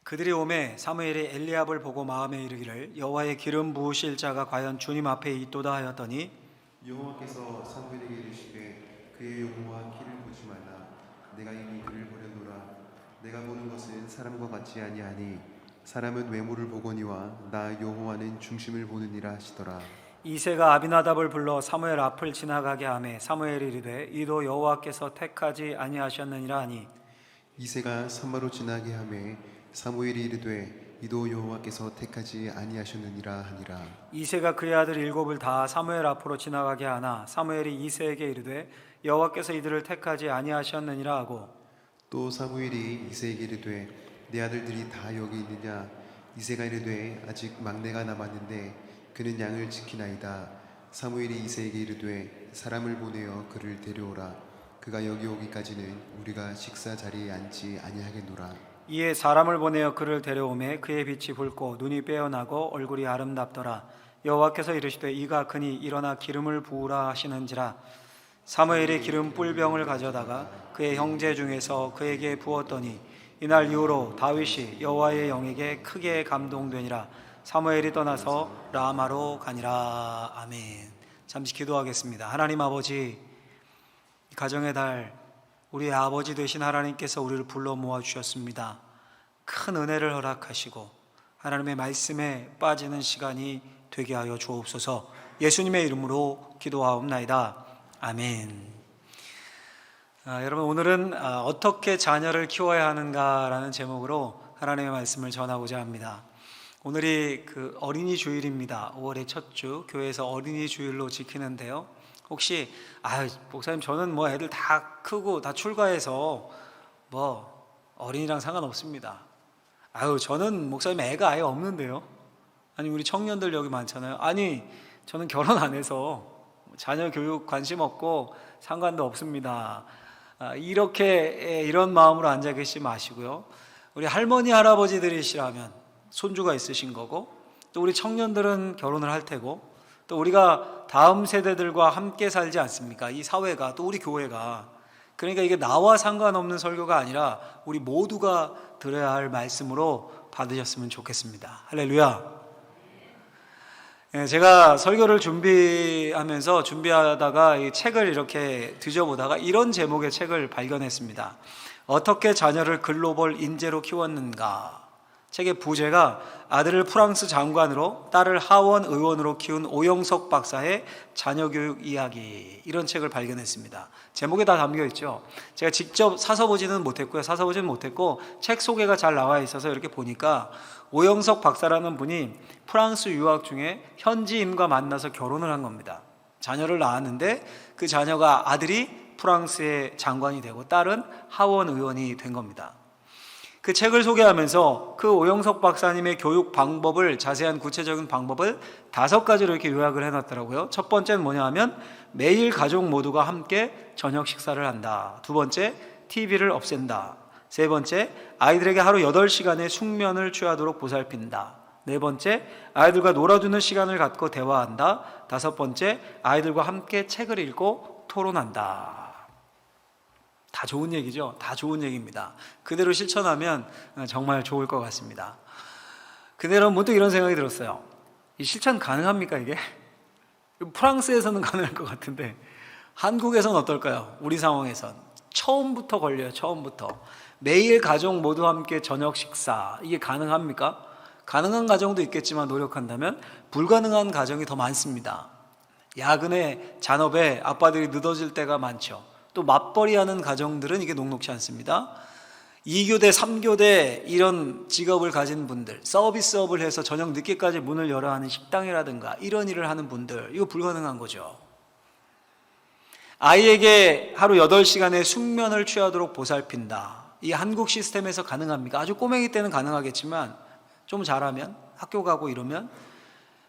그들이 오매 사무엘이 엘리압을 보고 마음에 이르기를 여호와의 기름 부으실 자가 과연 주님 앞에 있도다 하였더니 여호와께서 사무엘에게 이르시되 그의 용모와 키를 보지 말라. 내가 이미 그를 버려놓으라. 내가 보는 것은 사람과 같지 아니하니 사람은 외모를 보거니와 나 여호와는 중심을 보느니라 하시더라. 이새가 아비나답을 불러 사무엘 앞을 지나가게 하매 사무엘이 이르되 이도 여호와께서 택하지 아니하셨느니라 하니 이새가 산마로 지나게 하매 사무엘이 이르되 이도 여호와께서 택하지 아니하셨느니라 하니라. 이새가 그의 아들 일곱을 다 사무엘 앞으로 지나가게 하나 사무엘이 이새에게 이르되 여호와께서 이들을 택하지 아니하셨느니라 하고 또 사무엘이 이새에게 이르되 내 아들들이 다 여기 있느냐. 이새가 이르되 아직 막내가 남았는데 그는 양을 지키나이다. 사무엘이 이새에게 이르되 사람을 보내어 그를 데려오라. 그가 여기 오기까지는 우리가 식사 자리에 앉지 아니하겠노라. 이에 사람을 보내어 그를 데려오매 그의 빛이 붉고 눈이 빼어나고 얼굴이 아름답더라. 여호와께서 이르시되 이가 그니 일어나 기름을 부으라 하시는지라. 사무엘이 기름 뿔병을 가져다가 그의 형제 중에서 그에게 부었더니 이날 이후로 다윗이 여호와의 영에게 크게 감동되니라. 사무엘이 떠나서 라마로 가니라. 아멘. 잠시 기도하겠습니다. 하나님 아버지, 가정의 달 우리의 아버지 되신 하나님께서 우리를 불러 모아 주셨습니다. 큰 은혜를 허락하시고 하나님의 말씀에 빠지는 시간이 되게 하여 주옵소서. 예수님의 이름으로 기도하옵나이다. 아멘. 여러분, 오늘은 어떻게 자녀를 키워야 하는가라는 제목으로 하나님의 말씀을 전하고자 합니다. 오늘이 그 어린이 주일입니다. 5월의 첫 주 교회에서 어린이 주일로 지키는데요. 혹시 목사님 저는 뭐 애들 다 크고 다 출가해서 뭐 어린이랑 상관없습니다. 저는 목사님 애가 아예 없는데요. 아니 우리 청년들 여기 많잖아요. 아니 저는 결혼 안 해서 자녀 교육 관심 없고 상관도 없습니다. 이렇게 이런 마음으로 앉아 계시지 마시고요. 우리 할머니 할아버지들이시라면 손주가 있으신 거고 또 우리 청년들은 결혼을 할 테고 또 우리가 다음 세대들과 함께 살지 않습니까? 이 사회가 또 우리 교회가. 그러니까 이게 나와 상관없는 설교가 아니라 우리 모두가 들어야 할 말씀으로 받으셨으면 좋겠습니다. 할렐루야. 제가 설교를 준비하다가 이 책을 이렇게 뒤져보다가 이런 제목의 책을 발견했습니다. 어떻게 자녀를 글로벌 인재로 키웠는가. 책의 부제가 아들을 프랑스 장관으로 딸을 하원 의원으로 키운 오영석 박사의 자녀교육 이야기, 이런 책을 발견했습니다. 제목에 다 담겨 있죠. 제가 직접 사서 보지는 못했고 책 소개가 잘 나와 있어서 이렇게 보니까 오영석 박사라는 분이 프랑스 유학 중에 현지인과 만나서 결혼을 한 겁니다. 자녀를 낳았는데 그 자녀가 아들이 프랑스의 장관이 되고 딸은 하원 의원이 된 겁니다. 그 책을 소개하면서 그 오영석 박사님의 교육 방법을, 자세한 구체적인 방법을 5가지로 이렇게 요약을 해놨더라고요. 첫 번째는 뭐냐 하면 매일 가족 모두가 함께 저녁 식사를 한다. 두 번째, TV를 없앤다. 세 번째, 아이들에게 하루 8시간의 숙면을 취하도록 보살핀다. 네 번째, 아이들과 놀아주는 시간을 갖고 대화한다. 다섯 번째, 아이들과 함께 책을 읽고 토론한다. 다 좋은 얘기죠. 다 좋은 얘기입니다. 그대로 실천하면 정말 좋을 것 같습니다. 그대로 문득 이런 생각이 들었어요. 이 실천 가능합니까 이게? 프랑스에서는 가능할 것 같은데 한국에서는 어떨까요? 우리 상황에선 처음부터 걸려요. 처음부터 매일 가족 모두 함께 저녁 식사, 이게 가능합니까? 가능한 가정도 있겠지만 노력한다면 불가능한 가정이 더 많습니다. 야근에 잔업에 아빠들이 늦어질 때가 많죠. 또 맞벌이하는 가정들은 이게 녹록지 않습니다. 2교대, 3교대 이런 직업을 가진 분들, 서비스업을 해서 저녁 늦게까지 문을 열어 하는 식당이라든가 이런 일을 하는 분들, 이거 불가능한 거죠. 아이에게 하루 8시간의 숙면을 취하도록 보살핀다. 이 한국 시스템에서 가능합니까? 아주 꼬맹이 때는 가능하겠지만 좀 잘하면, 학교 가고 이러면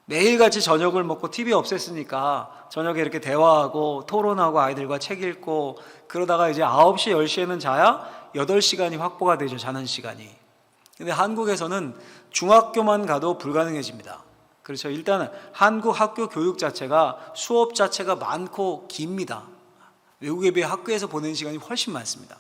매일같이 저녁을 먹고 TV 없앴으니까 저녁에 이렇게 대화하고 토론하고 아이들과 책 읽고 그러다가 이제 9시, 10시에는 자야 8시간이 확보가 되죠. 자는 시간이. 근데 한국에서는 중학교만 가도 불가능해집니다. 그렇죠. 일단은 한국 학교 교육 자체가 수업 자체가 많고 깁니다. 외국에 비해 학교에서 보내는 시간이 훨씬 많습니다.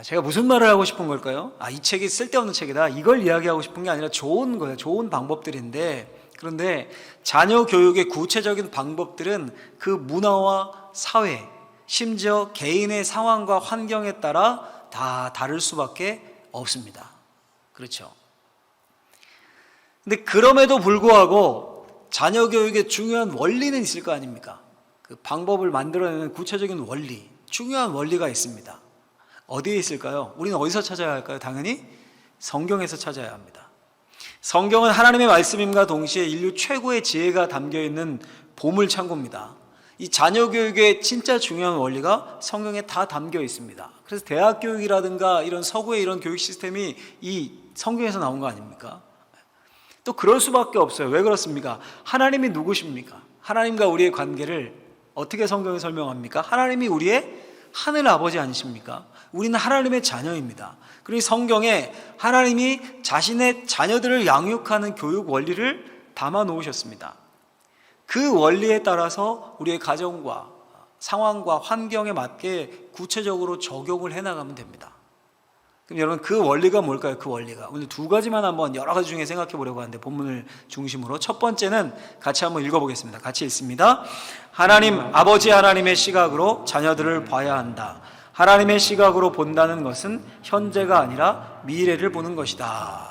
제가 무슨 말을 하고 싶은 걸까요? 이 책이 쓸데없는 책이다, 이걸 이야기하고 싶은 게 아니라 좋은 거예요. 좋은 방법들인데, 그런데 자녀 교육의 구체적인 방법들은 그 문화와 사회, 심지어 개인의 상황과 환경에 따라 다 다를 수밖에 없습니다. 그렇죠? 근데 그럼에도 불구하고 자녀 교육의 중요한 원리는 있을 거 아닙니까? 그 방법을 만들어내는 구체적인 원리, 중요한 원리가 있습니다. 어디에 있을까요? 우리는 어디서 찾아야 할까요? 당연히 성경에서 찾아야 합니다. 성경은 하나님의 말씀임과 동시에 인류 최고의 지혜가 담겨있는 보물창고입니다. 이 자녀 교육의 진짜 중요한 원리가 성경에 다 담겨 있습니다. 그래서 대학 교육이라든가 이런 서구의 이런 교육 시스템이 이 성경에서 나온 거 아닙니까? 또 그럴 수밖에 없어요. 왜 그렇습니까? 하나님이 누구십니까? 하나님과 우리의 관계를 어떻게 성경에 설명합니까? 하나님이 우리의 하늘 아버지 아니십니까? 우리는 하나님의 자녀입니다. 그리고 성경에 하나님이 자신의 자녀들을 양육하는 교육 원리를 담아 놓으셨습니다. 그 원리에 따라서 우리의 가정과 상황과 환경에 맞게 구체적으로 적용을 해나가면 됩니다. 그럼 여러분, 그 원리가 뭘까요? 그 원리가 오늘 두 가지만 한번 여러 가지 중에 생각해 보려고 하는데, 본문을 중심으로 첫 번째는 같이 한번 읽어보겠습니다. 같이 읽습니다. 하나님 아버지 하나님의 시각으로 자녀들을 봐야 한다. 하나님의 시각으로 본다는 것은 현재가 아니라 미래를 보는 것이다.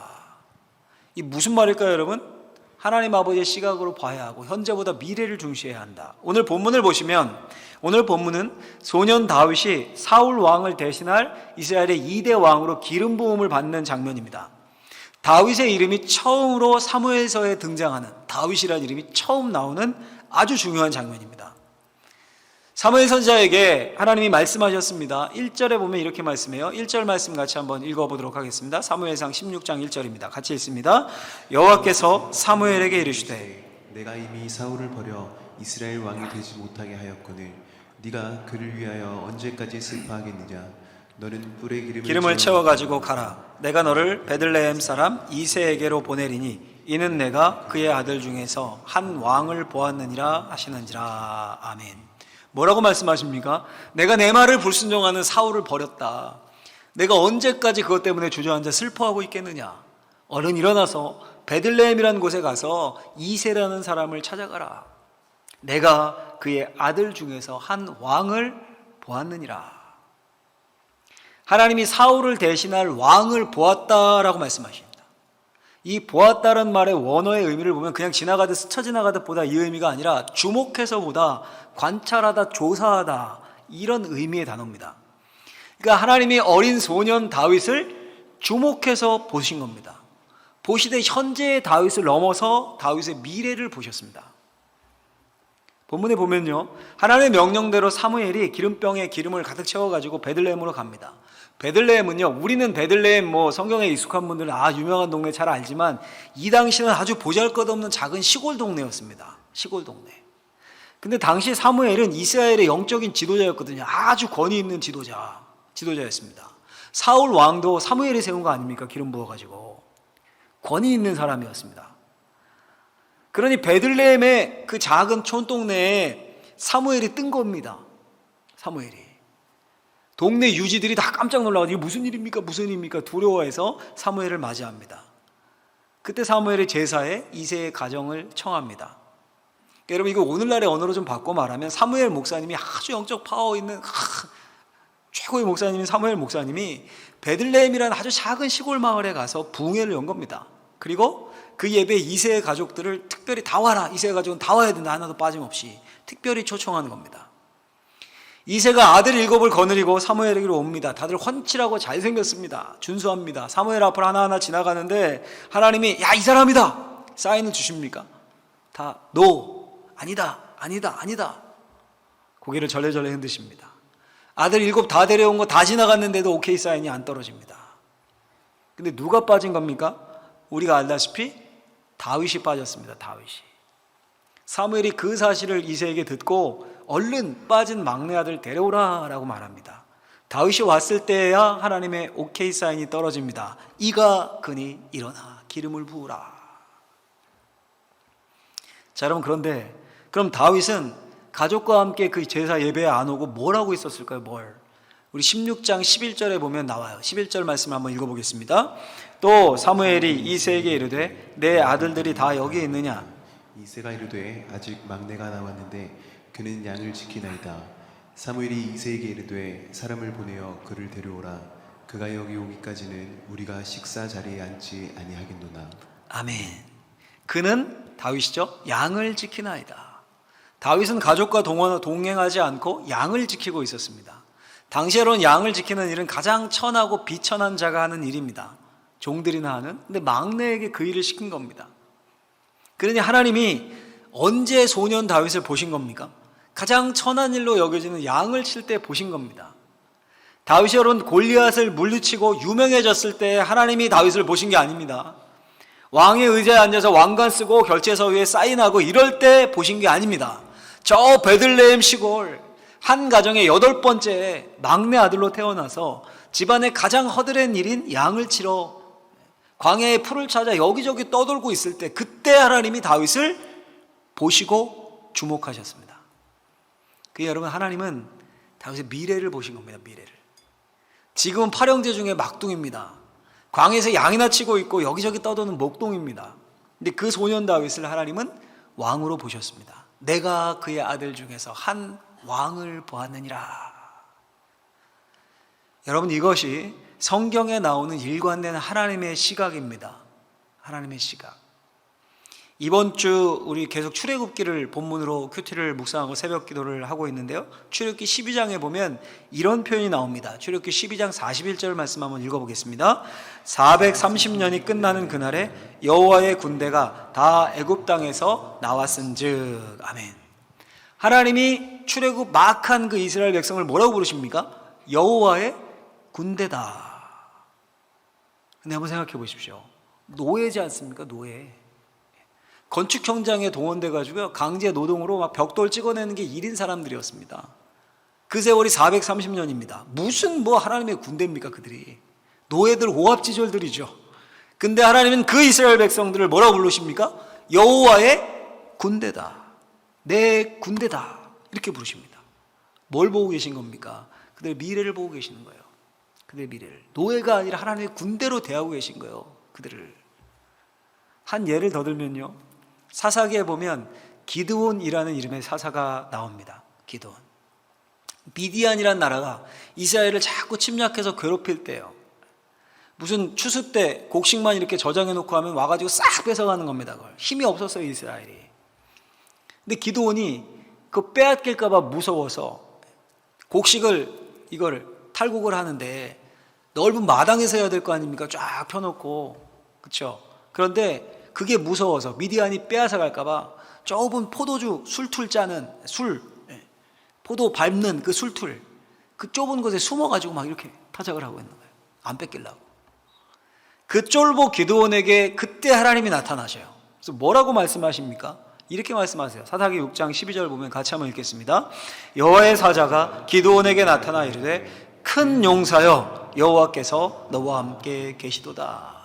이 무슨 말일까요, 여러분? 하나님 아버지의 시각으로 봐야 하고 현재보다 미래를 중시해야 한다. 오늘 본문을 보시면, 오늘 본문은 소년 다윗이 사울 왕을 대신할 이스라엘의 2대 왕으로 기름 부음을 받는 장면입니다. 다윗의 이름이 처음으로 사무엘서에 등장하는, 다윗이라는 이름이 처음 나오는 아주 중요한 장면입니다. 사무엘 선지자에게 하나님이 말씀하셨습니다. 1절에 보면 이렇게 말씀해요. 1절 말씀 같이 한번 읽어보도록 하겠습니다. 사무엘상 16장 1절입니다. 같이 읽습니다. 여호와께서 사무엘에게 이르시되 내가 이미 사울을 버려 이스라엘 왕이 되지 못하게 하였거늘 네가 그를 위하여 언제까지 슬퍼하겠느냐. 너는 뿔에 기름을 채워가지고 가라. 내가 너를 베들레헴 사람 이새에게로 보내리니 이는 내가 그의 아들 중에서 한 왕을 보았느니라 하시는지라. 아멘. 뭐라고 말씀하십니까? 내가 내 말을 불순종하는 사울을 버렸다. 내가 언제까지 그것 때문에 주저앉아 슬퍼하고 있겠느냐. 얼른 일어나서 베들레헴이라는 곳에 가서 이새라는 사람을 찾아가라. 내가 그의 아들 중에서 한 왕을 보았느니라. 하나님이 사울을 대신할 왕을 보았다라고 말씀하십니다. 이 보았다는 말의 원어의 의미를 보면 그냥 지나가듯 스쳐 지나가듯 보다, 이 의미가 아니라 주목해서 보다, 관찰하다, 조사하다, 이런 의미의 단어입니다. 그러니까 하나님이 어린 소년 다윗을 주목해서 보신 겁니다. 보시되 현재의 다윗을 넘어서 다윗의 미래를 보셨습니다. 본문에 보면요, 하나님의 명령대로 사무엘이 기름병에 기름을 가득 채워가지고 베들레헴으로 갑니다. 베들레헴은요, 우리는 베들레헴 성경에 익숙한 분들은 유명한 동네 잘 알지만, 이 당시는 아주 보잘것없는 작은 시골 동네였습니다. 시골 동네. 근데 당시 사무엘은 이스라엘의 영적인 지도자였거든요. 아주 권위 있는 지도자였습니다. 사울 왕도 사무엘이 세운 거 아닙니까? 기름 부어가지고 권위 있는 사람이었습니다. 그러니 베들레헴의 그 작은 촌동네에 사무엘이 뜬 겁니다. 사무엘이. 동네 유지들이 다 깜짝 놀라서 이게 무슨 일입니까? 무슨 일입니까? 두려워해서 사무엘을 맞이합니다. 그때 사무엘의 제사에 이새의 가정을 청합니다. 여러분, 이거 오늘날의 언어로 좀 바꿔 말하면 사무엘 목사님이 아주 영적 파워 있는 최고의 목사님인 사무엘 목사님이 베들레헴이라는 아주 작은 시골 마을에 가서 부흥회를 연 겁니다. 그리고 그 예배에 이새의 가족들을 특별히 다 와라, 이새의 가족은 다 와야 된다, 하나도 빠짐없이 특별히 초청하는 겁니다. 이새가 아들 7을 거느리고 사무엘에게로 옵니다. 다들 훤칠하고 잘생겼습니다. 준수합니다. 사무엘 앞을 하나하나 지나가는데 하나님이 야, 이 사람이다, 사인을 주십니까? 다 노, 아니다, 아니다, 아니다. 고개를 절레절레 흔드십니다. 아들 7 다 데려온 거 다 지나갔는데도 오케이 사인이 안 떨어집니다. 근데 누가 빠진 겁니까? 우리가 알다시피 다윗이 빠졌습니다. 다윗이. 사무엘이 그 사실을 이새에게 듣고 얼른 빠진 막내 아들 데려오라 라고 말합니다. 다윗이 왔을 때야 하나님의 오케이 사인이 떨어집니다. 이가 그니 일어나 기름을 부으라. 자, 여러분, 그런데 그럼 다윗은 가족과 함께 그 제사 예배에 안 오고 뭘 하고 있었을까요? 우리 16장 11절에 보면 나와요. 11절 말씀 한번 읽어보겠습니다. 또 사무엘이 이새에게 이르되 내 아들들이 다 여기 있느냐? 이새가 이르되 아직 막내가 남았는데 그는 양을 지키나이다. 사무엘이 이새에게 이르되 사람을 보내어 그를 데려오라. 그가 여기 오기까지는 우리가 식사 자리에 앉지 아니하겠노나. 아멘. 그는 다윗이죠. 양을 지키나이다. 다윗은 가족과 동행하지 않고 양을 지키고 있었습니다. 당시에로는 양을 지키는 일은 가장 천하고 비천한 자가 하는 일입니다. 종들이나 하는. 근데 막내에게 그 일을 시킨 겁니다. 그러니 하나님이 언제 소년 다윗을 보신 겁니까? 가장 천한 일로 여겨지는 양을 칠 때 보신 겁니다. 다윗이 여러분 골리앗을 물리치고 유명해졌을 때 하나님이 다윗을 보신 게 아닙니다. 왕의 의자에 앉아서 왕관 쓰고 결제서 위에 사인하고 이럴 때 보신 게 아닙니다. 저 베들레헴 시골 한 가정의 8번째 막내 아들로 태어나서 집안의 가장 허드렛 일인 양을 치러 광야의 풀을 찾아 여기저기 떠돌고 있을 때 그때 하나님이 다윗을 보시고 주목하셨습니다. 그 여러분 하나님은 다윗의 미래를 보신 겁니다. 미래를. 지금은 팔형제 중에 막둥입니다. 광야에서 양이나 치고 있고 여기저기 떠도는 목동입니다. 근데 그 소년 다윗을 하나님은 왕으로 보셨습니다. 내가 그의 아들 중에서 한 왕을 보았느니라. 여러분 이것이 성경에 나오는 일관된 하나님의 시각입니다. 하나님의 시각. 이번 주 우리 계속 출애굽기를 본문으로 큐티를 묵상하고 새벽 기도를 하고 있는데요. 출애굽기 12장에 보면 이런 표현이 나옵니다. 출애굽기 12장 41절 말씀 한번 읽어보겠습니다. 430년이 끝나는 그날에 여호와의 군대가 다 애굽 땅에서 나왔은즉. 아멘. 하나님이 출애굽 막 한 그 이스라엘 백성을 뭐라고 부르십니까? 여호와의 군대다. 근데 한번 생각해 보십시오. 노예지 않습니까? 노예. 건축 현장에 동원돼 가지고요 강제 노동으로 막 벽돌 찍어내는 게 일인 사람들이었습니다. 그 세월이 430년입니다. 무슨 뭐 하나님의 군대입니까 그들이? 노예들 오합지졸들이죠. 근데 하나님은 그 이스라엘 백성들을 뭐라고 부르십니까? 여호와의 군대다. 내 군대다. 이렇게 부르십니다. 뭘 보고 계신 겁니까? 그들의 미래를 보고 계시는 거예요. 그들의 미래를. 노예가 아니라 하나님의 군대로 대하고 계신 거예요. 그들을. 한 예를 더 들면요. 사사기에 보면 기드온이라는 이름의 사사가 나옵니다. 기드온. 미디안이라는 나라가 이스라엘을 자꾸 침략해서 괴롭힐 때요. 무슨 추수 때 곡식만 이렇게 저장해 놓고 하면 와가지고 싹 뺏어가는 겁니다. 그걸. 힘이 없었어요 이스라엘이. 근데 기드온이 그 빼앗길까 봐 무서워서 곡식을 이걸 탈곡을 하는데 넓은 마당에서 해야 될 거 아닙니까? 쫙 펴놓고. 그렇죠? 그런데 그게 무서워서 미디안이 빼앗아 갈까 봐 좁은 포도주 술툴 짜는 포도 밟는 그 술툴 그 좁은 곳에 숨어가지고 막 이렇게 타작을 하고 있는 거예요. 안 뺏기려고. 그 쫄보 기드온에게 그때 하나님이 나타나셔요. 그래서 뭐라고 말씀하십니까? 이렇게 말씀하세요. 사사기 6장 12절 보면 같이 한번 읽겠습니다. 여호와의 사자가 기드온에게 나타나 이르되 큰 용사여 여호와께서 너와 함께 계시도다.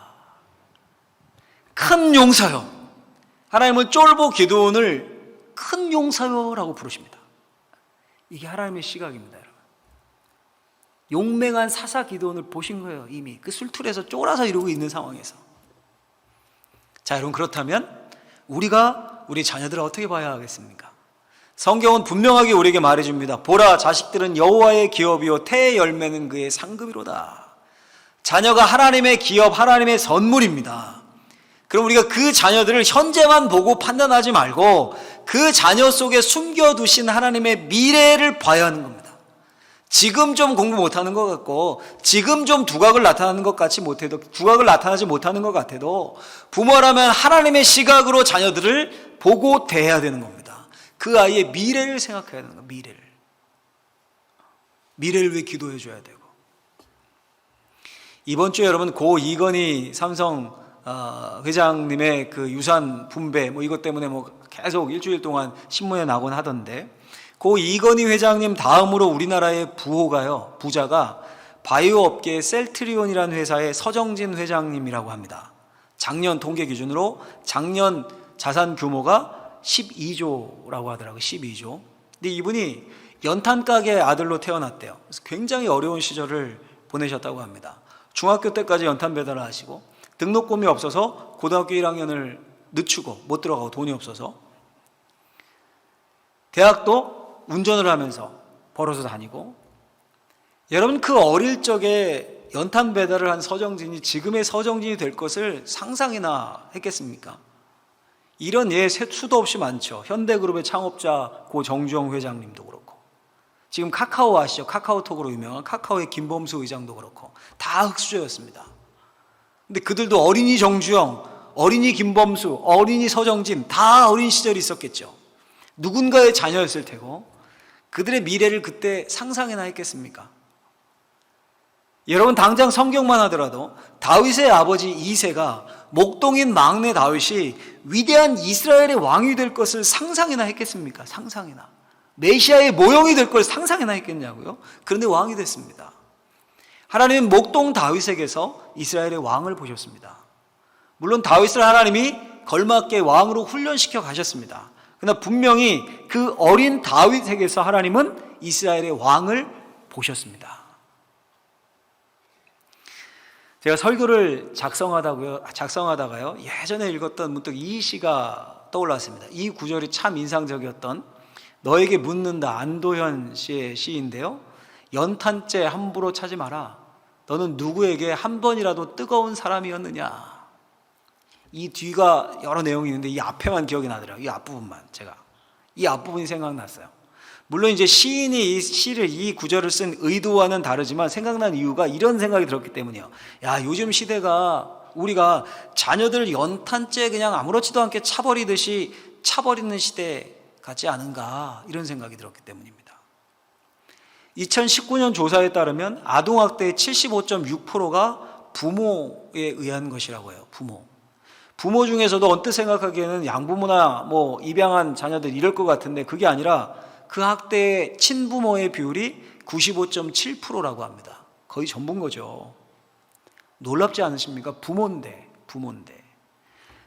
큰 용사여. 하나님은 쫄보 기드온을 큰 용사여라고 부르십니다. 이게 하나님의 시각입니다, 여러분. 용맹한 사사 기드온을 보신 거예요. 이미 그 술툴에서 쫄아서 이러고 있는 상황에서. 자, 여러분 그렇다면 우리가 우리 자녀들을 어떻게 봐야 하겠습니까? 성경은 분명하게 우리에게 말해줍니다. 보라, 자식들은 여호와의 기업이요 태의 열매는 그의 상급이로다. 자녀가 하나님의 기업, 하나님의 선물입니다. 그럼 우리가 그 자녀들을 현재만 보고 판단하지 말고 그 자녀 속에 숨겨두신 하나님의 미래를 봐야 하는 겁니다. 지금 좀 공부 못하는 것 같고 지금 좀 두각을 나타나는 것 같이 못해도 두각을 나타나지 못하는 것 같아도 부모라면 하나님의 시각으로 자녀들을 보고 대해야 되는 겁니다. 그 아이의 미래를 생각해야 되는 겁니다. 미래를 위해 기도해 줘야 되고. 이번 주에 여러분 고 이건희 삼성 회장님의 그 유산 분배 이것 때문에 계속 일주일 동안 신문에 나곤 하던데 고 이건희 회장님 다음으로 우리나라의 부자가 바이오 업계의 셀트리온이라는 회사의 서정진 회장님이라고 합니다. 작년 통계 기준으로 작년 자산 규모가 12조라고 하더라고요. 12조. 근데 이분이 연탄 가게 아들로 태어났대요. 그래서 굉장히 어려운 시절을 보내셨다고 합니다. 중학교 때까지 연탄 배달을 하시고 등록금이 없어서 고등학교 1학년을 늦추고 못 들어가고 돈이 없어서 대학도 운전을 하면서 벌어서 다니고, 여러분 그 어릴 적에 연탄 배달을 한 서정진이 지금의 서정진이 될 것을 상상이나 했겠습니까? 이런 예 수도 없이 많죠. 현대그룹의 창업자 고 정주영 회장님도 그렇고, 지금 카카오 아시죠? 카카오톡으로 유명한 카카오의 김범수 의장도 그렇고 다 흑수저였습니다. 근데 그들도 어린이 정주영, 어린이 김범수, 어린이 서정진 다 어린 시절이 있었겠죠. 누군가의 자녀였을 테고 그들의 미래를 그때 상상이나 했겠습니까? 여러분 당장 성경만 하더라도 다윗의 아버지 이새가 목동인 막내 다윗이 위대한 이스라엘의 왕이 될 것을 상상이나 했겠습니까? 상상이나. 메시아의 모형이 될 걸 상상이나 했겠냐고요? 그런데 왕이 됐습니다. 하나님은 목동 다윗에게서 이스라엘의 왕을 보셨습니다. 물론 다윗을 하나님이 걸맞게 왕으로 훈련시켜 가셨습니다. 그러나 분명히 그 어린 다윗에게서 하나님은 이스라엘의 왕을 보셨습니다. 제가 설교를 작성하다가요, 예전에 읽었던 문득 이 시가 떠올랐습니다. 이 구절이 참 인상적이었던, 너에게 묻는다, 안도현 씨의 시인데요. 연탄재 함부로 차지 마라. 너는 누구에게 한 번이라도 뜨거운 사람이었느냐. 이 뒤가 여러 내용이 있는데 이 앞에만 기억이 나더라고요. 이 앞부분만. 제가 이 앞부분이 생각났어요. 물론 이제 시인이 이 시를, 이 구절을 쓴 의도와는 다르지만 생각난 이유가 이런 생각이 들었기 때문이에요. 야, 요즘 시대가 우리가 자녀들 연탄재 그냥 아무렇지도 않게 차버리듯이 차버리는 시대 같지 않은가, 이런 생각이 들었기 때문입니다. 2019년 조사에 따르면 아동학대의 75.6%가 부모에 의한 것이라고 해요. 부모 중에서도 언뜻 생각하기에는 양부모나 뭐 입양한 자녀들 이럴 것 같은데 그게 아니라 그 학대의 친부모의 비율이 95.7%라고 합니다. 거의 전부인 거죠. 놀랍지 않으십니까? 부모인데.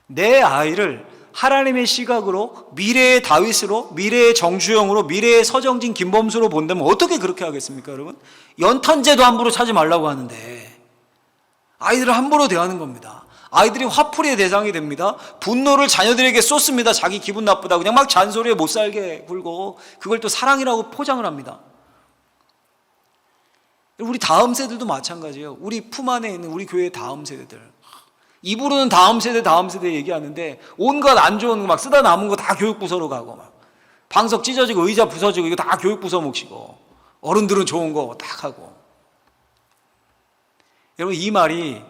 내 아이를 하나님의 시각으로, 미래의 다윗으로, 미래의 정주영으로, 미래의 서정진 김범수로 본다면 어떻게 그렇게 하겠습니까, 여러분? 연탄재도 함부로 차지 말라고 하는데 아이들을 함부로 대하는 겁니다. 아이들이 화풀이의 대상이 됩니다. 분노를 자녀들에게 쏟습니다. 자기 기분 나쁘다 그냥 막 잔소리에 못 살게 굴고, 그걸 또 사랑이라고 포장을 합니다. 우리 다음 세대도 마찬가지예요. 우리 품 안에 있는 우리 교회의 다음 세대들, 입으로는 다음 세대 얘기하는데 온갖 안 좋은 거 막 쓰다 남은 거 다 교육부서로 가고, 막 방석 찢어지고 의자 부서지고 이거 다 교육부서 몫이고, 어른들은 좋은 거 딱 하고. 여러분 이 말이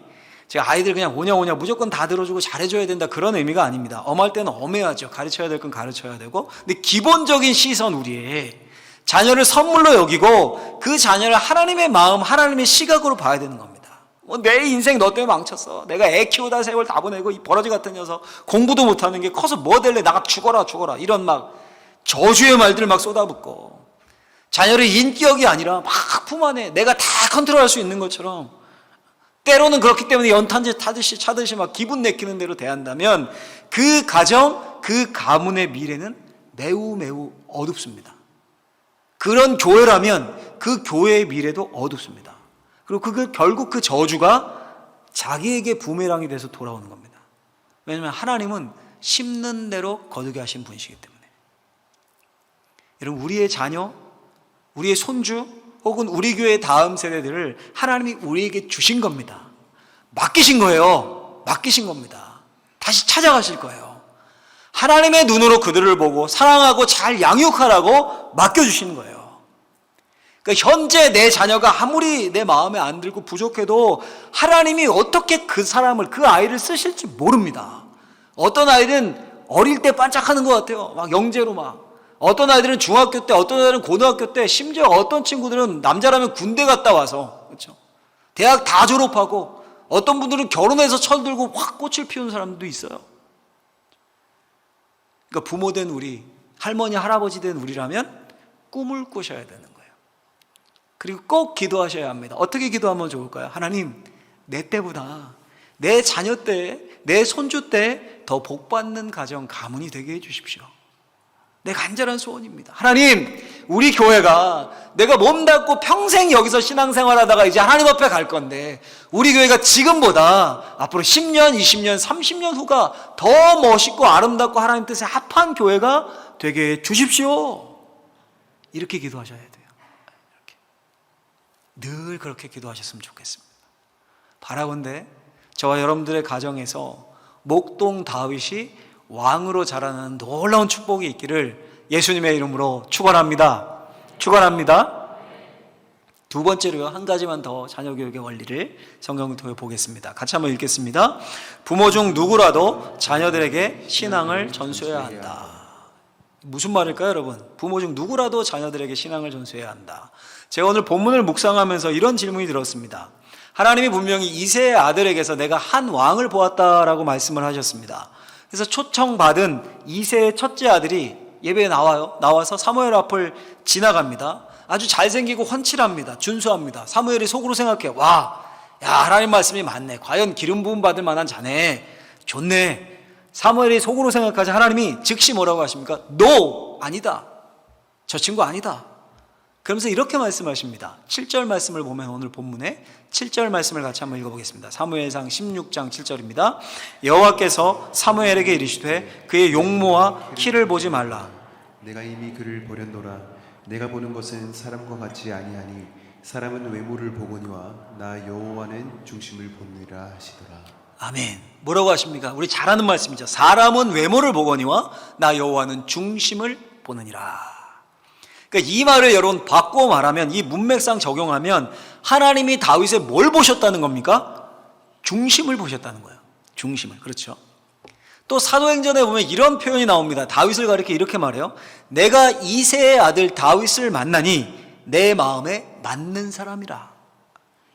제가 아이들 그냥 오냐 무조건 다 들어주고 잘해줘야 된다 그런 의미가 아닙니다. 엄할 때는 엄해야죠. 가르쳐야 될 건 가르쳐야 되고. 근데 기본적인 시선, 우리의 자녀를 선물로 여기고 그 자녀를 하나님의 마음, 하나님의 시각으로 봐야 되는 겁니다. 뭐 내 인생 너 때문에 망쳤어. 내가 애 키우다 세월 다 보내고 이 버러지 같은 녀석 공부도 못하는 게 커서 뭐 될래, 나가 죽어라 이런 막 저주의 말들 막 쏟아붓고, 자녀를 인격이 아니라 막 품 안에 내가 다 컨트롤할 수 있는 것처럼, 때로는 그렇기 때문에 연탄재 차듯이 막 기분 내키는 대로 대한다면 그 가정, 그 가문의 미래는 매우 어둡습니다. 그런 교회라면 그 교회의 미래도 어둡습니다. 그리고 결국 그 저주가 자기에게 부메랑이 돼서 돌아오는 겁니다. 왜냐하면 하나님은 심는 대로 거두게 하신 분이시기 때문에. 여러분 우리의 자녀, 우리의 손주, 혹은 우리 교회의 다음 세대들을 하나님이 우리에게 주신 겁니다. 맡기신 거예요. 맡기신 겁니다. 다시 찾아가실 거예요. 하나님의 눈으로 그들을 보고 사랑하고 잘 양육하라고 맡겨주시는 거예요. 그러니까 현재 내 자녀가 아무리 내 마음에 안 들고 부족해도 하나님이 어떻게 그 사람을, 그 아이를 쓰실지 모릅니다. 어떤 아이는 어릴 때 반짝하는 것 같아요. 막 영재로 막. 어떤 아이들은 중학교 때, 어떤 아이들은 고등학교 때, 심지어 어떤 친구들은 남자라면 군대 갔다 와서, 그렇죠? 대학 다 졸업하고, 어떤 분들은 결혼해서 철들고 확 꽃을 피우는 사람들도 있어요. 그러니까 부모 된 우리, 할머니, 할아버지 된 우리라면 꿈을 꾸셔야 되는 거예요. 그리고 꼭 기도하셔야 합니다. 어떻게 기도하면 좋을까요? 하나님, 내 때보다 내 자녀 때, 내 손주 때 더 복받는 가정, 가문이 되게 해주십시오. 내 간절한 소원입니다. 하나님, 우리 교회가 내가 몸담고 평생 여기서 신앙생활하다가 이제 하나님 앞에 갈 건데 우리 교회가 지금보다 앞으로 10년, 20년, 30년 후가 더 멋있고 아름답고 하나님 뜻에 합한 교회가 되게 해 주십시오. 이렇게 기도하셔야 돼요. 이렇게. 늘 그렇게 기도하셨으면 좋겠습니다. 바라건대 저와 여러분들의 가정에서 목동 다윗이 왕으로 자라는 놀라운 축복이 있기를 예수님의 이름으로 축원합니다. 축원합니다. 두 번째로요, 한 가지만 더 자녀교육의 원리를 성경을 통해 보겠습니다. 같이 한번 읽겠습니다. 부모 중 누구라도 자녀들에게 신앙을 전수해야 한다. 무슨 말일까요, 여러분? 부모 중 누구라도 자녀들에게 신앙을 전수해야 한다. 제가 오늘 본문을 묵상하면서 이런 질문이 들었습니다. 하나님이 분명히 이새의 아들에게서 내가 한 왕을 보았다라고 말씀을 하셨습니다. 그래서 초청받은 이새의 첫째 아들이 예배에 나와요. 나와서 사무엘 앞을 지나갑니다. 아주 잘생기고 훤칠합니다. 준수합니다. 사무엘이 속으로 생각해. 와, 야, 하나님 말씀이 맞네. 과연 기름 부음 받을 만한 자네. 좋네. 사무엘이 속으로 생각하자 하나님이 즉시 뭐라고 하십니까? No! 아니다. 저 친구 아니다. 그러면서 이렇게 말씀하십니다. 7절 말씀을 보면 오늘 본문에 7절 말씀을 같이 한번 읽어보겠습니다. 사무엘상 16장 7절입니다. 여호와께서 사무엘에게 이르시되 그의 용모와 키를 보지 말라. 내가 이미 그를 버렸노라. 내가 보는 것은 사람과 같이 아니하니 사람은 외모를 보거니와 나 여호와는 중심을 보느니라 하시더라. 아멘. 뭐라고 하십니까? 우리 잘 아는 말씀이죠. 사람은 외모를 보거니와 나 여호와는 중심을 보느니라. 그러니까 이 말을 여러분 바꾸어 말하면, 이 문맥상 적용하면 하나님이 다윗에 뭘 보셨다는 겁니까? 중심을 보셨다는 거예요. 중심을. 그렇죠. 또 사도행전에 보면 이런 표현이 나옵니다. 다윗을 가리켜 이렇게 말해요. 내가 이새의 아들 다윗을 만나니 내 마음에 맞는 사람이라.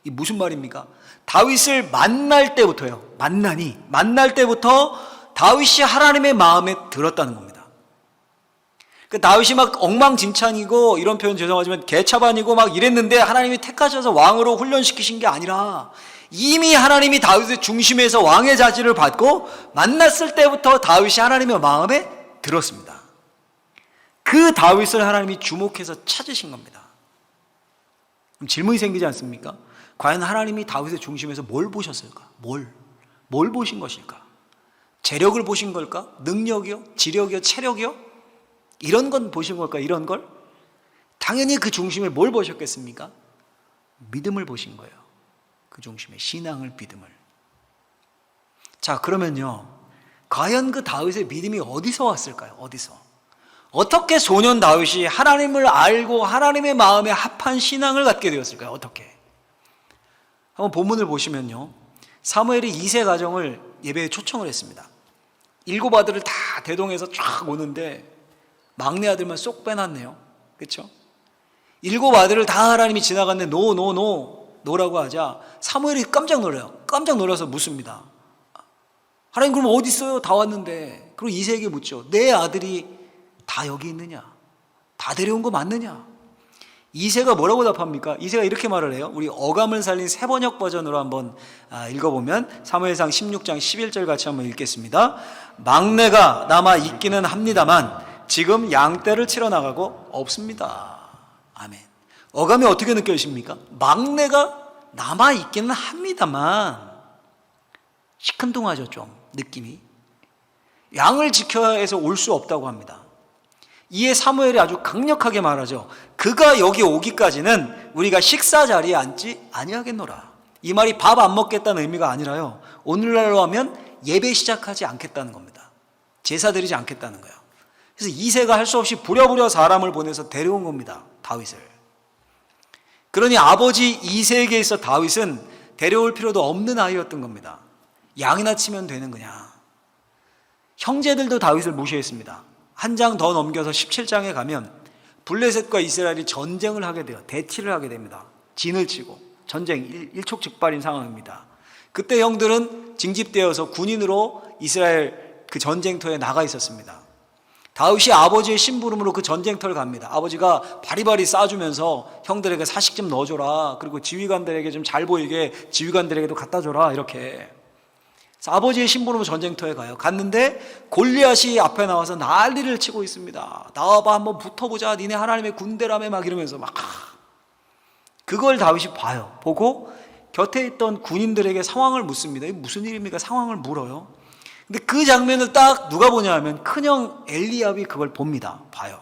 이 무슨 말입니까? 다윗을 만날 때부터요. 만날 때부터 다윗이 하나님의 마음에 들었다는 겁니다. 그 다윗이 막 엉망진창이고, 이런 표현 죄송하지만 개차반이고 막 이랬는데 하나님이 택하셔서 왕으로 훈련시키신 게 아니라 이미 하나님이 다윗의 중심에서 왕의 자질을 받고 만났을 때부터 다윗이 하나님의 마음에 들었습니다. 그 다윗을 하나님이 주목해서 찾으신 겁니다. 그럼 질문이 생기지 않습니까? 과연 하나님이 다윗의 중심에서 뭘 보셨을까? 뭘 보신 것일까? 재력을 보신 걸까? 능력이요? 지력이요? 체력이요? 이런 건 보신 걸까? 이런 걸? 당연히 그 중심에 뭘 보셨겠습니까? 믿음을 보신 거예요. 그 중심에 신앙을, 믿음을. 자, 그러면요, 과연 그 다윗의 믿음이 어디서 왔을까요? 어디서? 어떻게 소년 다윗이 하나님을 알고 하나님의 마음에 합한 신앙을 갖게 되었을까요? 어떻게? 한번 본문을 보시면요, 사무엘이 이새 가정을 예배에 초청을 했습니다. 7 아들을 다 대동해서 쫙 오는데 막내 아들만 쏙 빼놨네요. 그렇죠? 7 아들을 다 하나님이 지나갔는데 노라고 하자 사무엘이 깜짝 놀라요. 깜짝 놀라서 묻습니다. 하나님, 그럼 어디 있어요? 다 왔는데. 그리고 이새에게 묻죠. 내 아들이 다 여기 있느냐? 다 데려온 거 맞느냐? 이새가 뭐라고 답합니까? 이새가 이렇게 말을 해요. 우리 어감을 살린 새번역 버전으로 한번 읽어보면 사무엘상 16장 11절 같이 한번 읽겠습니다. 막내가 남아 있기는 합니다만 지금 양떼를 치러 나가고 없습니다. 아멘. 어감이 어떻게 느껴지십니까? 막내가 남아 있기는 합니다만, 시큰둥하죠, 좀 느낌이. 양을 지켜야 해서 올 수 없다고 합니다. 이에 사무엘이 아주 강력하게 말하죠. 그가 여기 오기까지는 우리가 식사 자리에 앉지 아니하겠노라. 이 말이 밥 안 먹겠다는 의미가 아니라요, 오늘날로 하면 예배 시작하지 않겠다는 겁니다. 제사 드리지 않겠다는 거예요. 그래서 이새가 할 수 없이 부랴부랴 사람을 보내서 데려온 겁니다, 다윗을. 그러니 아버지 이새에게 있어 다윗은 데려올 필요도 없는 아이였던 겁니다. 양이나 치면 되는 거냐. 형제들도 다윗을 무시했습니다. 한 장 더 넘겨서 17장에 가면 블레셋과 이스라엘이 전쟁을 하게 돼요. 대치를 하게 됩니다. 진을 치고 전쟁 일촉즉발인 상황입니다. 그때 형들은 징집되어서 군인으로 이스라엘 그 전쟁터에 나가 있었습니다. 다윗이 아버지의 심부름으로 그 전쟁터를 갑니다. 아버지가 바리바리 싸주면서 형들에게 사식 좀 넣어줘라, 그리고 지휘관들에게 좀 잘 보이게 지휘관들에게도 갖다 줘라, 이렇게. 아버지의 심부름으로 전쟁터에 가요. 갔는데 골리앗이 앞에 나와서 난리를 치고 있습니다. 나와봐, 한번 붙어보자, 니네 하나님의 군대라며, 막 이러면서 막. 그걸 다윗이 봐요. 보고 곁에 있던 군인들에게 상황을 묻습니다. 이게 무슨 일입니까? 상황을 물어요. 근데 그 장면을 딱 누가 보냐 하면 큰형 엘리압이 그걸 봅니다. 봐요.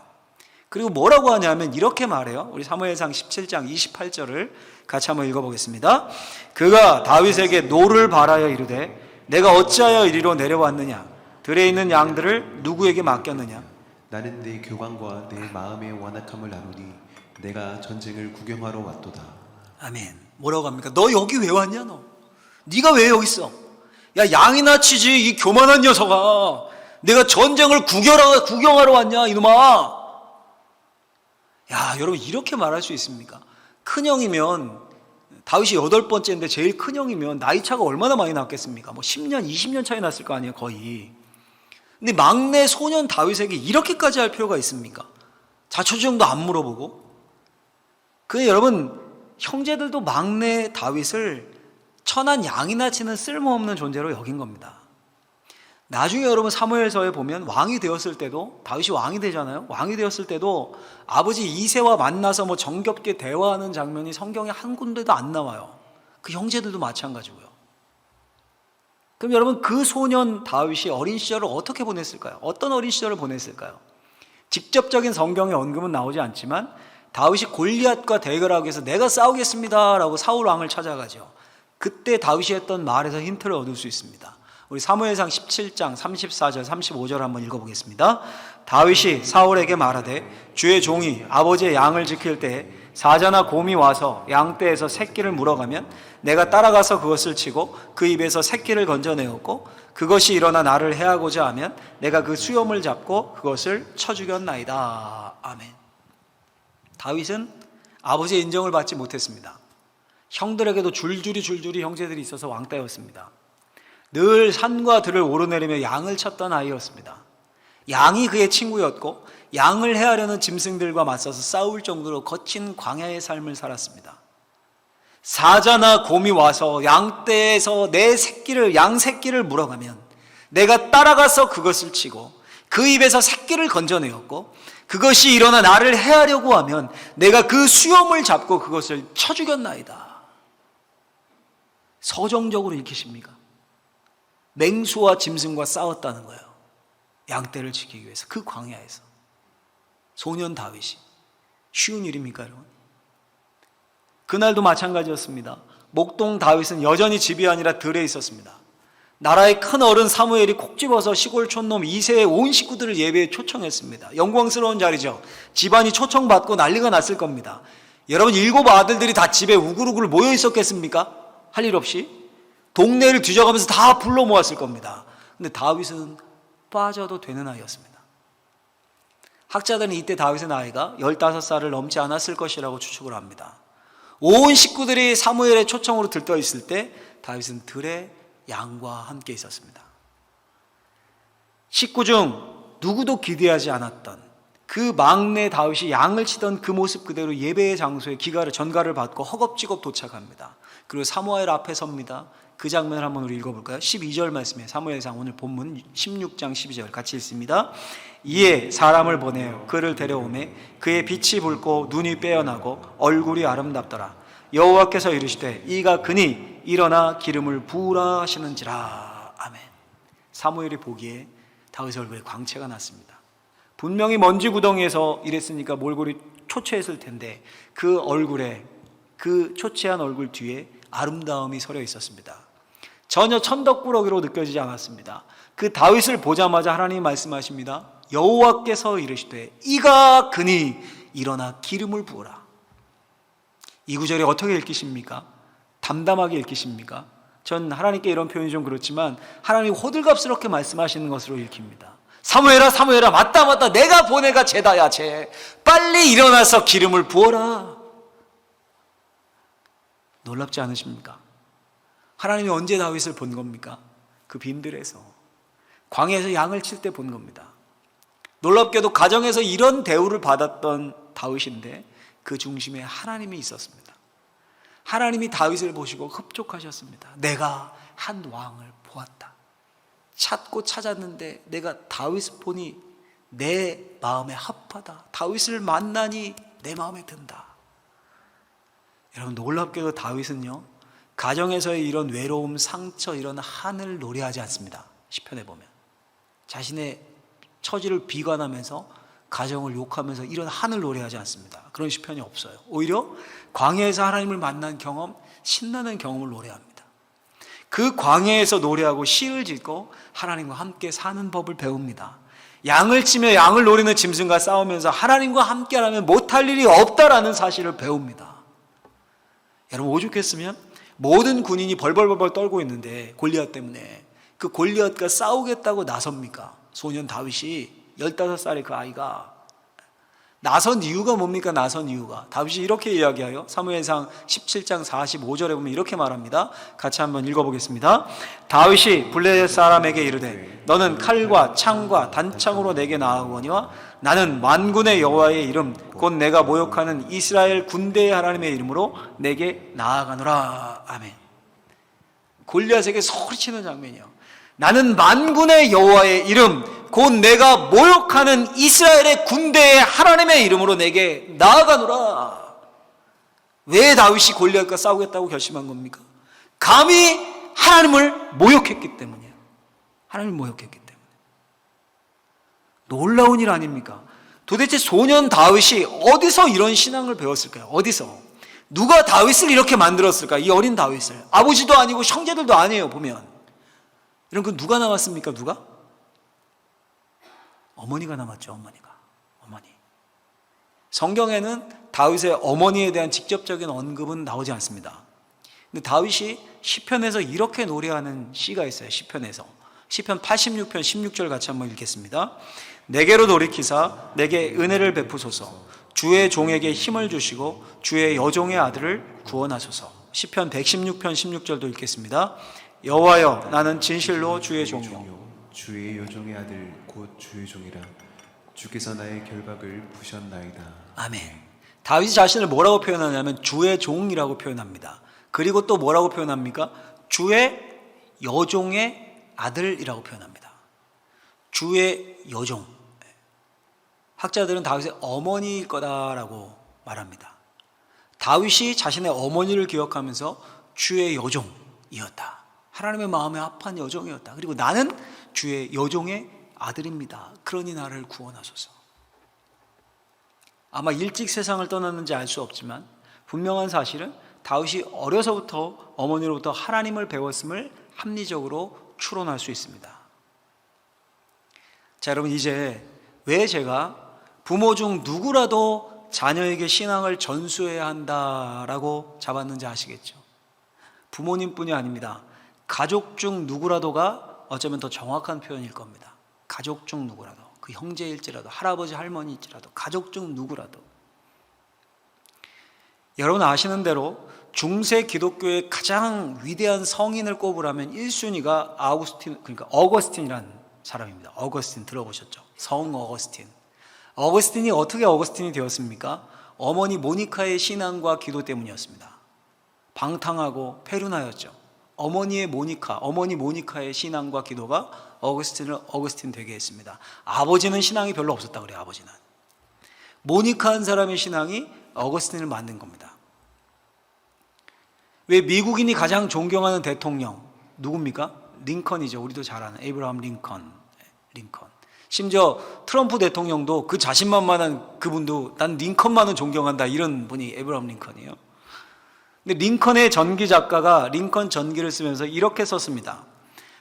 그리고 뭐라고 하냐면 이렇게 말해요. 우리 사무엘상 17장 28절을 같이 한번 읽어보겠습니다. 그가 다윗에게 노를 바라여 이르되 내가 어찌하여 이리로 내려왔느냐? 들에 있는 양들을 누구에게 맡겼느냐? 나는 내 교관과 내 마음의 완악함을 나누니 내가 전쟁을 구경하러 왔도다. 아멘. 뭐라고 합니까? 너 여기 왜 왔냐 너? 네가 왜 여기 있어? 야, 양이나 치지 이 교만한 녀석아. 내가 전쟁을 구경하러 왔냐 이놈아. 야, 여러분 이렇게 말할 수 있습니까? 큰형이면 다윗이 8번째인데 제일 큰형이면 나이 차가 얼마나 많이 났겠습니까? 뭐 10년, 20년 차이 났을 거 아니에요, 거의. 근데 막내 소년 다윗에게 이렇게까지 할 필요가 있습니까? 자초지종도 안 물어보고. 그 여러분, 형제들도 막내 다윗을 천한 양이나 치는 쓸모없는 존재로 여긴 겁니다. 나중에 여러분 사무엘서에 보면 왕이 되었을 때도, 다윗이 왕이 되잖아요. 왕이 되었을 때도 아버지 이새와 만나서 뭐 정겹게 대화하는 장면이 성경에 한 군데도 안 나와요. 그 형제들도 마찬가지고요. 그럼 여러분, 그 소년 다윗이 어린 시절을 어떻게 보냈을까요? 어떤 어린 시절을 보냈을까요? 직접적인 성경의 언급은 나오지 않지만 다윗이 골리앗과 대결하기 위해서 내가 싸우겠습니다 라고 사울 왕을 찾아가죠. 그때 다윗이 했던 말에서 힌트를 얻을 수 있습니다. 우리 사무엘상 17장 34절 35절 한번 읽어보겠습니다. 다윗이 사울에게 말하되 주의 종이 아버지의 양을 지킬 때에 사자나 곰이 와서 양떼에서 새끼를 물어가면 내가 따라가서 그것을 치고 그 입에서 새끼를 건져내었고 그것이 일어나 나를 해하고자 하면 내가 그 수염을 잡고 그것을 쳐 죽였나이다. 아멘. 다윗은 아버지의 인정을 받지 못했습니다. 형들에게도 줄줄이 형제들이 있어서 왕따였습니다. 늘 산과 들을 오르내리며 양을 쳤던 아이였습니다. 양이 그의 친구였고 양을 해하려는 짐승들과 맞서서 싸울 정도로 거친 광야의 삶을 살았습니다. 사자나 곰이 와서 양떼에서 양 새끼를 물어가면 내가 따라가서 그것을 치고 그 입에서 새끼를 건져내었고 그것이 일어나 나를 해하려고 하면 내가 그 수염을 잡고 그것을 쳐 죽였나이다. 서정적으로 읽히십니까? 맹수와 짐승과 싸웠다는 거예요. 양떼를 지키기 위해서 그 광야에서. 소년 다윗이 쉬운 일입니까 여러분? 그날도 마찬가지였습니다. 목동 다윗은 여전히 집이 아니라 들에 있었습니다. 나라의 큰 어른 사무엘이 콕 집어서 시골 촌놈 이새의 온 식구들을 예배에 초청했습니다. 영광스러운 자리죠. 집안이 초청받고 난리가 났을 겁니다. 여러분 7 아들들이 다 집에 우글우글 모여 있었겠습니까? 할 일 없이 동네를 뒤져가면서 다 불러 모았을 겁니다. 근데 다윗은 빠져도 되는 아이였습니다. 학자들은 이때 다윗의 나이가 15살을 넘지 않았을 것이라고 추측을 합니다. 온 식구들이 사무엘의 초청으로 들떠 있을 때 다윗은 들에 양과 함께 있었습니다. 식구 중 누구도 기대하지 않았던 그 막내 다윗이 양을 치던 그 모습 그대로 예배의 장소에 전가를 받고 허겁지겁 도착합니다. 그리고 사무엘 앞에 섭니다. 그 장면을 한번 우리 읽어볼까요? 12절 말씀에 사무엘상 오늘 본문 16장 12절 같이 읽습니다. 이에 사람을 보내어 그를 데려오매 그의 빛이 붉고 눈이 빼어나고 얼굴이 아름답더라. 여호와께서 이르시되 이가 그니 일어나 기름을 부으라 하시는지라. 아멘. 사무엘이 보기에 다윗의 얼굴에 광채가 났습니다. 분명히 먼지 구덩이에서 일했으니까 몰골이 초췌했을 텐데 그 얼굴에, 그 초췌한 얼굴 뒤에 아름다움이 서려 있었습니다. 전혀 천덕꾸러기로 느껴지지 않았습니다. 그 다윗을 보자마자 하나님이 말씀하십니다. 여호와께서 이르시되 이가 그니 일어나 기름을 부으라. 이 구절이 어떻게 읽히십니까? 담담하게 읽히십니까? 전 하나님께 이런 표현이 좀 그렇지만 하나님이 호들갑스럽게 말씀하시는 것으로 읽힙니다. 사무엘아 사무엘아, 맞다 내가 보내가 쟤다야 쟤. 빨리 일어나서 기름을 부어라. 놀랍지 않으십니까? 하나님이 언제 다윗을 본 겁니까? 그 빈들에서, 광야에서 양을 칠 때 본 겁니다. 놀랍게도 가정에서 이런 대우를 받았던 다윗인데 그 중심에 하나님이 있었습니다. 하나님이 다윗을 보시고 흡족하셨습니다. 내가 한 왕을 보았다. 찾고 찾았는데 내가 다윗을 보니 내 마음에 합하다. 다윗을 만나니 내 마음에 든다. 여러분, 놀랍게도 다윗은요, 가정에서의 이런 외로움, 상처, 이런 한을 노래하지 않습니다. 시편에 보면 자신의 처지를 비관하면서 가정을 욕하면서 이런 한을 노래하지 않습니다. 그런 시편이 없어요. 오히려 광야에서 하나님을 만난 경험, 신나는 경험을 노래합니다. 그 광야에서 노래하고 시를 짓고 하나님과 함께 사는 법을 배웁니다. 양을 치며 양을 노리는 짐승과 싸우면서 하나님과 함께하면 못할 일이 없다라는 사실을 배웁니다. 여러분, 오죽했으면 모든 군인이 벌벌벌 떨고 있는데 골리앗 때문에 그 골리앗과 싸우겠다고 나섭니까? 소년 다윗이 15살의 그 아이가 나선 이유가 뭡니까? 나선 이유가 다윗이 이렇게 이야기하여 사무엘상 17장 45절에 보면 이렇게 말합니다. 같이 한번 읽어보겠습니다. 다윗이 블레셋 사람에게 이르되 너는 칼과 창과 단창으로 내게 나아오거니와 나는 만군의 여호와의 이름 곧 내가 모욕하는 이스라엘 군대의 하나님의 이름으로 내게 나아가노라. 아멘. 골리앗에게 소리치는 장면이요. 나는 만군의 여호와의 이름 곧 내가 모욕하는 이스라엘의 군대의 하나님의 이름으로 내게 나아가노라. 왜 다윗이 골리앗과 싸우겠다고 결심한 겁니까? 감히 하나님을 모욕했기 때문이에요. 하나님을 모욕했기 때문에. 놀라운 일 아닙니까? 도대체 소년 다윗이 어디서 이런 신앙을 배웠을까요? 어디서? 누가 다윗을 이렇게 만들었을까? 이 어린 다윗을. 아버지도 아니고 형제들도 아니에요. 보면 이런 건 누가 나왔습니까? 누가? 어머니가 남았죠. 어머니. 성경에는 다윗의 어머니에 대한 직접적인 언급은 나오지 않습니다. 근데 다윗이 시편에서 이렇게 노래하는 시가 있어요. 시편에서 시편 86편 16절 같이 한번 읽겠습니다. 내게로 돌이키사 내게 은혜를 베푸소서. 주의 종에게 힘을 주시고 주의 여종의 아들을 구원하소서. 시편 116편 16절도 읽겠습니다. 여호와여 나는 진실로 주의 종이요 주의 여종의 아들 곧 주의 종이라. 주께서 나의 결박을 부셨나이다. 아멘. 다윗이 자신을 뭐라고 표현하냐면 주의 종이라고 표현합니다. 그리고 또 뭐라고 표현합니까? 주의 여종의 아들이라고 표현합니다. 주의 여종. 학자들은 다윗의 어머니일 거다라고 말합니다. 다윗이 자신의 어머니를 기억하면서 주의 여종이었다. 하나님의 마음에 합한 여종이었다. 그리고 나는 주의 여종의 아들입니다. 그러니 나를 구원하소서. 아마 일찍 세상을 떠났는지 알 수 없지만 분명한 사실은 다윗이 어려서부터 어머니로부터 하나님을 배웠음을 합리적으로 추론할 수 있습니다. 자, 여러분, 이제 왜 제가 부모 중 누구라도 자녀에게 신앙을 전수해야 한다라고 잡았는지 아시겠죠? 부모님뿐이 아닙니다. 가족 중 누구라도가 어쩌면 더 정확한 표현일 겁니다. 가족 중 누구라도, 그 형제일지라도, 할아버지 할머니일지라도, 가족 중 누구라도. 여러분 아시는 대로 중세 기독교의 가장 위대한 성인을 꼽으라면 1순위가 어거스틴이라는 사람입니다. 어거스틴 들어보셨죠? 성 어거스틴. 어거스틴이 어떻게 어거스틴이 되었습니까? 어머니 모니카의 신앙과 기도 때문이었습니다. 방탕하고 페루나였죠. 어머니 모니카의 신앙과 기도가 어거스틴을 어거스틴 되게 했습니다. 아버지는 신앙이 별로 없었다 그래요. 아버지는 모니카 한 사람의 신앙이 어거스틴을 만든 겁니다. 왜 미국인이 가장 존경하는 대통령 누굽니까? 링컨이죠. 우리도 잘 아는 에이브라함 링컨. 심지어 트럼프 대통령도 그 자신만만한 그분도 난 링컨만은 존경한다 이런 분이 에이브라함 링컨이에요. 근데 링컨의 전기 작가가 링컨 전기를 쓰면서 이렇게 썼습니다.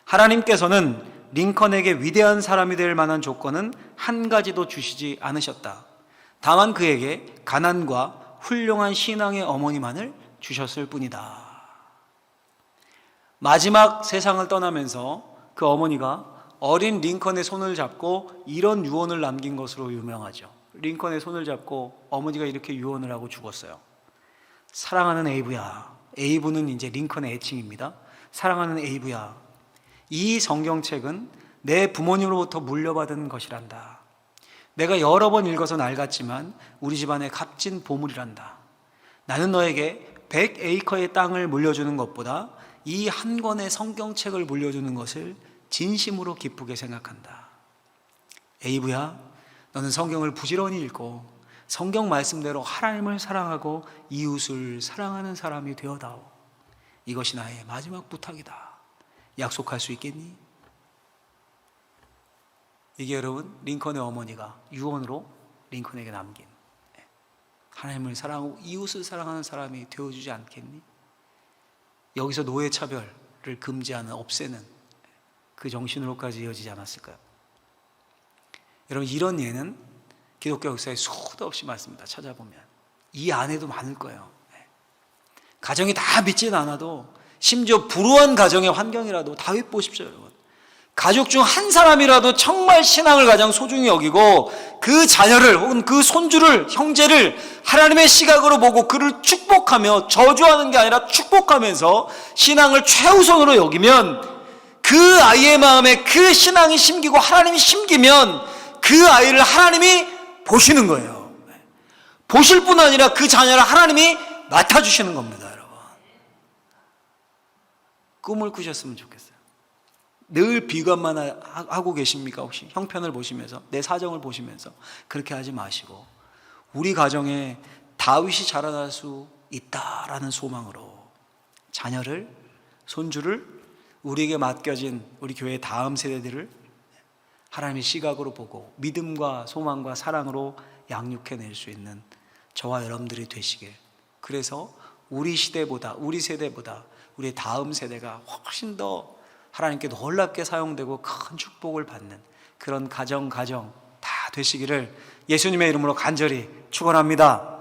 하나님께서는 링컨에게 위대한 사람이 될 만한 조건은 한 가지도 주시지 않으셨다. 다만 그에게 가난과 훌륭한 신앙의 어머니만을 주셨을 뿐이다. 마지막 세상을 떠나면서 그 어머니가 어린 링컨의 손을 잡고 이런 유언을 남긴 것으로 유명하죠. 링컨의 손을 잡고 어머니가 이렇게 유언을 하고 죽었어요. 사랑하는 에이브야. 에이브는 이제 링컨의 애칭입니다. 사랑하는 에이브야. 이 성경책은 내 부모님으로부터 물려받은 것이란다. 내가 여러 번 읽어서 낡았지만 우리 집안의 값진 보물이란다. 나는 너에게 100에이커의 땅을 물려주는 것보다 이 한 권의 성경책을 물려주는 것을 진심으로 기쁘게 생각한다. 에이브야, 너는 성경을 부지런히 읽고 성경 말씀대로 하나님을 사랑하고 이웃을 사랑하는 사람이 되어다오. 이것이 나의 마지막 부탁이다. 약속할 수 있겠니? 이게 여러분 링컨의 어머니가 유언으로 링컨에게 남긴 하나님을 사랑하고 이웃을 사랑하는 사람이 되어주지 않겠니? 여기서 노예차별을 금지하는, 없애는 그 정신으로까지 이어지지 않았을까요? 여러분, 이런 예는 기독교 역사에 수도 없이 많습니다. 찾아보면 이 안에도 많을 거예요. 가정이 다 믿지는 않아도, 심지어 불우한 가정의 환경이라도 다윗 보십시오. 여러분, 가족 중 한 사람이라도 정말 신앙을 가장 소중히 여기고 그 자녀를 혹은 그 손주를, 형제를 하나님의 시각으로 보고 그를 축복하며, 저주하는 게 아니라 축복하면서 신앙을 최우선으로 여기면, 그 아이의 마음에 그 신앙이 심기고 하나님이 심기면 그 아이를 하나님이 보시는 거예요. 보실 뿐 아니라 그 자녀를 하나님이 맡아주시는 겁니다. 여러분, 꿈을 꾸셨으면 좋겠어요. 늘 비관만 하고 계십니까? 혹시 형편을 보시면서, 내 사정을 보시면서 그렇게 하지 마시고, 우리 가정에 다윗이 자라날 수 있다라는 소망으로 자녀를, 손주를, 우리에게 맡겨진 우리 교회의 다음 세대들을 하나님의 시각으로 보고 믿음과 소망과 사랑으로 양육해낼 수 있는 저와 여러분들이 되시길, 그래서 우리 시대보다, 우리 세대보다 우리의 다음 세대가 훨씬 더 하나님께 놀랍게 사용되고 큰 축복을 받는 그런 가정 다 되시기를 예수님의 이름으로 간절히 축원합니다.